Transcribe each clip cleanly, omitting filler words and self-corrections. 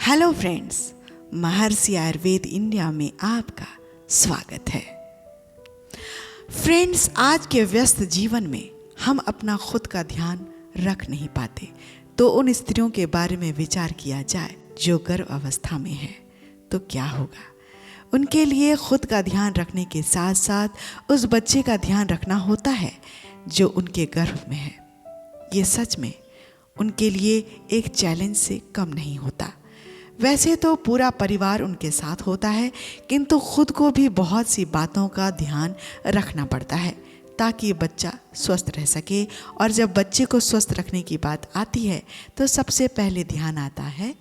Hello friends, महर्षि Ayurveda India में आपका स्वागत है। फ्रेंड्स, आज के व्यस्त जीवन में हम अपना खुद का ध्यान रख नहीं पाते, तो उन स्त्रियों के बारे में विचार किया जाए जो गर्भ अवस्था में है तो क्या होगा। उनके लिए खुद का ध्यान रखने के साथ साथ उस बच्चे का ध्यान रखना होता है जो उनके गर्भ में है। ये सच में उनके लिए एक चैलेंज से कम नहीं होता। वैसे तो पूरा परिवार उनके साथ होता है, किंतु खुद को भी बहुत सी बातों का ध्यान रखना पड़ता है ताकि बच्चा स्वस्थ रह सके। और जब बच्चे को स्वस्थ रखने की बात आती है तो सबसे पहले ध्यान आता है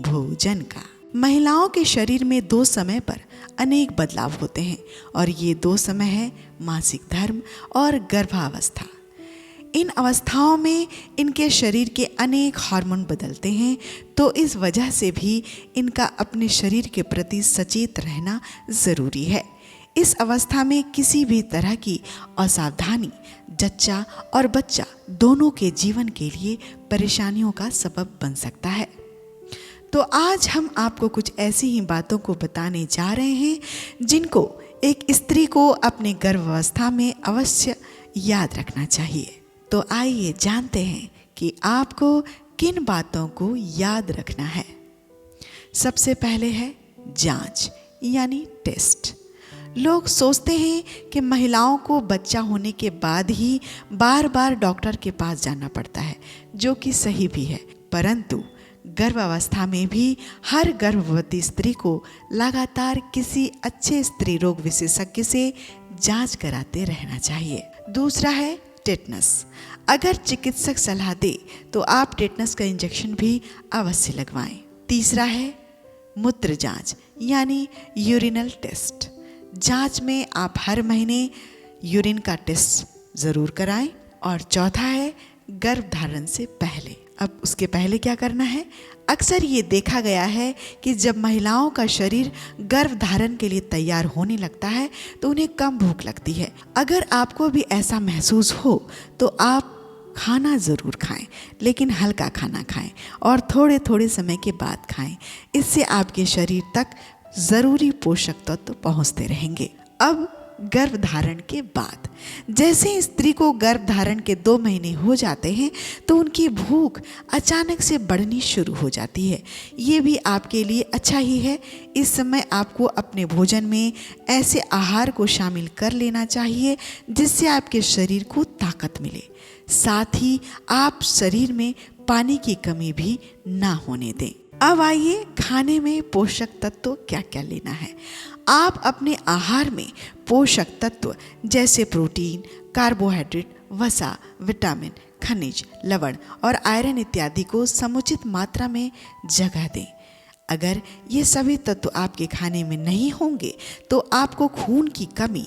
भोजन का। महिलाओं के शरीर में 2 समय पर अनेक बदलाव होते हैं और ये 2 समय है मासिक धर्म और गर्भावस्था। इन अवस्थाओं में इनके शरीर के अनेक हार्मोन बदलते हैं, तो इस वजह से भी इनका अपने शरीर के प्रति सचेत रहना ज़रूरी है। इस अवस्था में किसी भी तरह की असावधानी जच्चा और बच्चा दोनों के जीवन के लिए परेशानियों का सबब बन सकता है। तो आज हम आपको कुछ ऐसी ही बातों को बताने जा रहे हैं जिनको एक स्त्री को अपने गर्भावस्था में अवश्य याद रखना चाहिए। तो आइए जानते हैं कि आपको किन बातों को याद रखना है। सबसे पहले है जांच यानी टेस्ट। लोग सोचते हैं कि महिलाओं को बच्चा होने के बाद ही बार बार डॉक्टर के पास जाना पड़ता है, जो कि सही भी है, परंतु गर्भावस्था में भी हर गर्भवती स्त्री को लगातार किसी अच्छे स्त्री रोग विशेषज्ञ से जांच कराते रहना चाहिए। दूसरा है टेटनस। अगर चिकित्सक सलाह दे तो आप टेटनस का इंजेक्शन भी अवश्य लगवाएं। तीसरा है मूत्र जांच यानी यूरिनल टेस्ट। जांच में आप हर महीने यूरिन का टेस्ट ज़रूर कराएं। और चौथा है गर्भधारण से पहले। अब उसके पहले क्या करना है? अक्सर ये देखा गया है कि जब महिलाओं का शरीर गर्भधारण के लिए तैयार होने लगता है तो उन्हें कम भूख लगती है। अगर आपको भी ऐसा महसूस हो तो आप खाना ज़रूर खाएं, लेकिन हल्का खाना खाएं और थोड़े थोड़े समय के बाद खाएं। इससे आपके शरीर तक ज़रूरी पोषक तत्व पहुंचते रहेंगे। अब गर्भधारण के बाद, जैसे स्त्री को गर्भधारण के 2 महीने हो जाते हैं तो उनकी भूख अचानक से बढ़नी शुरू हो जाती है। ये भी आपके लिए अच्छा ही है। इस समय आपको अपने भोजन में ऐसे आहार को शामिल कर लेना चाहिए जिससे आपके शरीर को ताकत मिले, साथ ही आप शरीर में पानी की कमी भी ना होने दें। अब आइए खाने में पोषक तत्व क्या क्या लेना है। आप अपने आहार में पोषक तत्व जैसे प्रोटीन, कार्बोहाइड्रेट, वसा, विटामिन, खनिज, लवण और आयरन इत्यादि को समुचित मात्रा में जगह दें। अगर ये सभी तत्व आपके खाने में नहीं होंगे तो आपको खून की कमी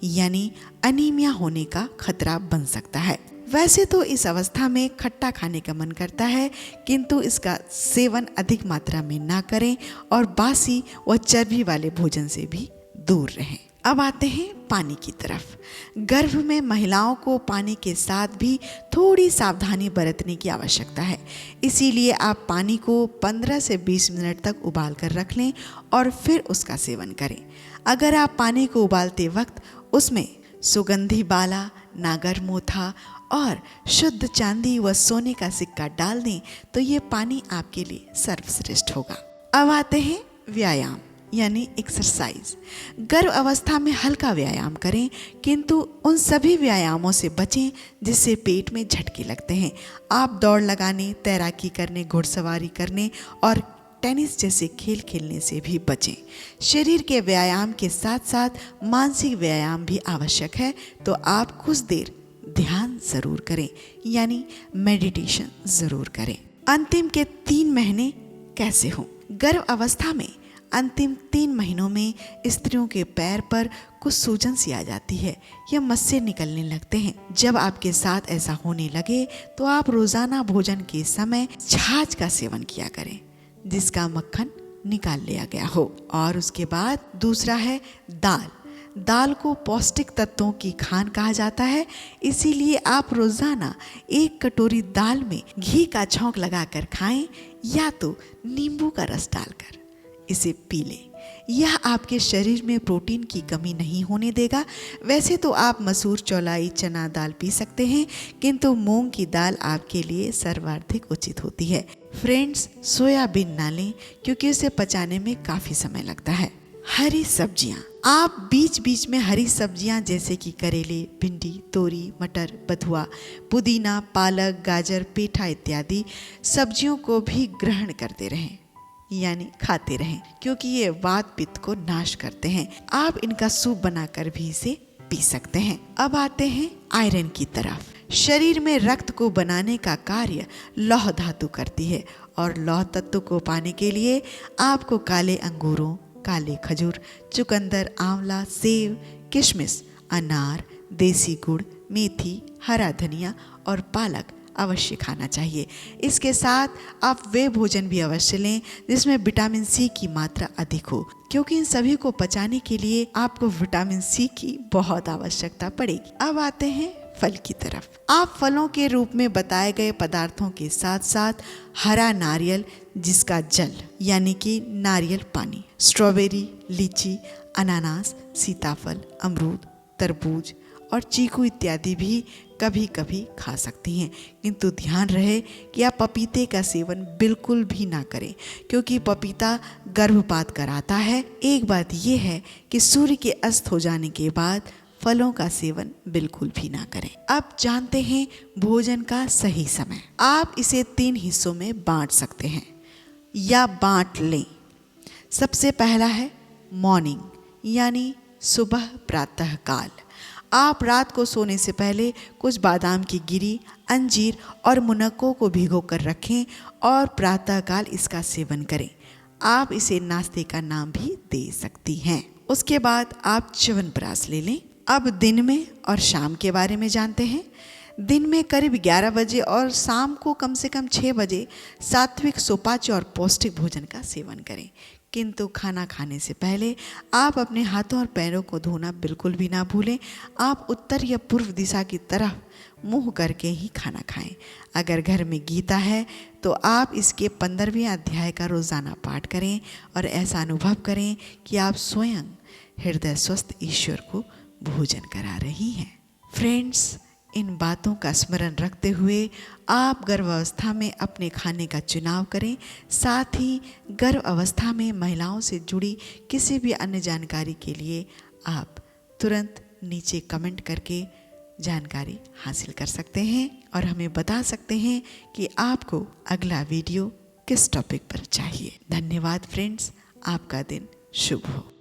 यानी अनीमिया होने का खतरा बन सकता है। वैसे तो इस अवस्था में खट्टा खाने का मन करता है, किंतु इसका सेवन अधिक मात्रा में ना करें और बासी व चर्बी वाले भोजन से भी दूर रहें। अब आते हैं पानी की तरफ। गर्भ में महिलाओं को पानी के साथ भी थोड़ी सावधानी बरतने की आवश्यकता है। इसीलिए आप पानी को 15 से 20 मिनट तक उबाल कर रख लें और फिर उसका सेवन करें। अगर आप पानी को उबालते वक्त उसमें सुगंधी बाला, नागर मोथा और शुद्ध चांदी व सोने का सिक्का डाल दें तो ये पानी आपके लिए सर्वश्रेष्ठ होगा। अब आते हैं व्यायाम यानी एक्सरसाइज। गर्भ अवस्था में हल्का व्यायाम करें, किंतु उन सभी व्यायामों से बचें जिससे पेट में झटके लगते हैं। आप दौड़ लगाने, तैराकी करने, घुड़सवारी करने और टेनिस जैसे खेल खेलने से भी बचें। शरीर के व्यायाम के साथ साथ मानसिक व्यायाम भी आवश्यक है, तो आप कुछ देर ध्यान ज़रूर करें यानी मेडिटेशन ज़रूर करें। अंतिम के 3 महीने कैसे हों? गर्भ अवस्था में अंतिम 3 महीनों में स्त्रियों के पैर पर कुछ सूजन सी आ जाती है या मस्से निकलने लगते हैं। जब आपके साथ ऐसा होने लगे तो आप रोज़ाना भोजन के समय छाछ का सेवन किया करें जिसका मक्खन निकाल लिया गया हो। और उसके बाद दूसरा है दाल। दाल को पौष्टिक तत्वों की खान कहा जाता है, इसीलिए आप रोज़ाना 1 कटोरी दाल में घी का छौंक लगाकर खाएं या तो नींबू का रस डालकर इसे पी लें। यह आपके शरीर में प्रोटीन की कमी नहीं होने देगा। वैसे तो आप मसूर, चौलाई, चना दाल पी सकते हैं, किंतु मूंग की दाल आपके लिए सर्वाधिक उचित होती है। फ्रेंड्स, सोयाबीन ना लें क्योंकि उसे पचाने में काफ़ी समय लगता है। हरी सब्जियां, आप बीच बीच में हरी सब्जियां जैसे कि करेले, भिंडी, तोरी, मटर, बथुआ, पुदीना, पालक, गाजर, पेठा इत्यादि सब्जियों को भी ग्रहण करते रहें, यानी खाते रहें, क्योंकि ये वात पित्त को नाश करते हैं। आप इनका सूप बनाकर भी इसे पी सकते हैं। अब आते हैं आयरन की तरफ। शरीर में रक्त को बनाने का कार्य लौह धातु करती है और लौह तत्व को पाने के लिए आपको काले अंगूरों, काले खजूर, चुकंदर, आंवला, सेब, किशमिश, अनार, देसी गुड़, मेथी, हरा धनिया और पालक अवश्य खाना चाहिए। इसके साथ आप वे भोजन भी अवश्य लें जिसमें विटामिन सी की मात्रा अधिक हो, क्योंकि इन सभी को पचाने के लिए आपको विटामिन सी की बहुत आवश्यकता पड़ेगी। अब आते हैं फल की तरफ। आप फलों के रूप में बताए गए पदार्थों के साथ साथ हरा नारियल जिसका जल यानी कि नारियल पानी, स्ट्रॉबेरी, लीची, अनानास, सीताफल, अमरूद, तरबूज और चीकू इत्यादि भी कभी कभी खा सकती हैं, किंतु ध्यान रहे कि आप पपीते का सेवन बिल्कुल भी ना करें, क्योंकि पपीता गर्भपात कराता है। एक बात यह है कि सूर्य के अस्त हो जाने के बाद फलों का सेवन बिल्कुल भी ना करें। अब जानते हैं भोजन का सही समय। आप इसे 3 हिस्सों में बांट सकते हैं या बांट लें। सबसे पहला है मॉर्निंग, यानी सुबह प्रातः काल। आप रात को सोने से पहले कुछ बादाम की गिरी, अंजीर और मुनक्कों को भिगो कर रखें और प्रातःकाल इसका सेवन करें। आप इसे नाश्ते का नाम भी दे सकती हैं। उसके बाद आप च्यवनप्राश ले लें। अब दिन में और शाम के बारे में जानते हैं। दिन में करीब 11 बजे और शाम को कम से कम 6 बजे सात्विक, सुपाच्य और पौष्टिक भोजन का सेवन करें, किंतु खाना खाने से पहले आप अपने हाथों और पैरों को धोना बिल्कुल भी ना भूलें। आप उत्तर या पूर्व दिशा की तरफ मुंह करके ही खाना खाएं। अगर घर में गीता है तो आप इसके 15वें अध्याय का रोज़ाना पाठ करें और ऐसा अनुभव करें कि आप स्वयं हृदय स्वस्थ ईश्वर को भोजन करा रही हैं। फ्रेंड्स, इन बातों का स्मरण रखते हुए आप गर्भावस्था में अपने खाने का चुनाव करें। साथ ही गर्भ अवस्था में महिलाओं से जुड़ी किसी भी अन्य जानकारी के लिए आप तुरंत नीचे कमेंट करके जानकारी हासिल कर सकते हैं और हमें बता सकते हैं कि आपको अगला वीडियो किस टॉपिक पर चाहिए। धन्यवाद फ्रेंड्स, आपका दिन शुभ हो।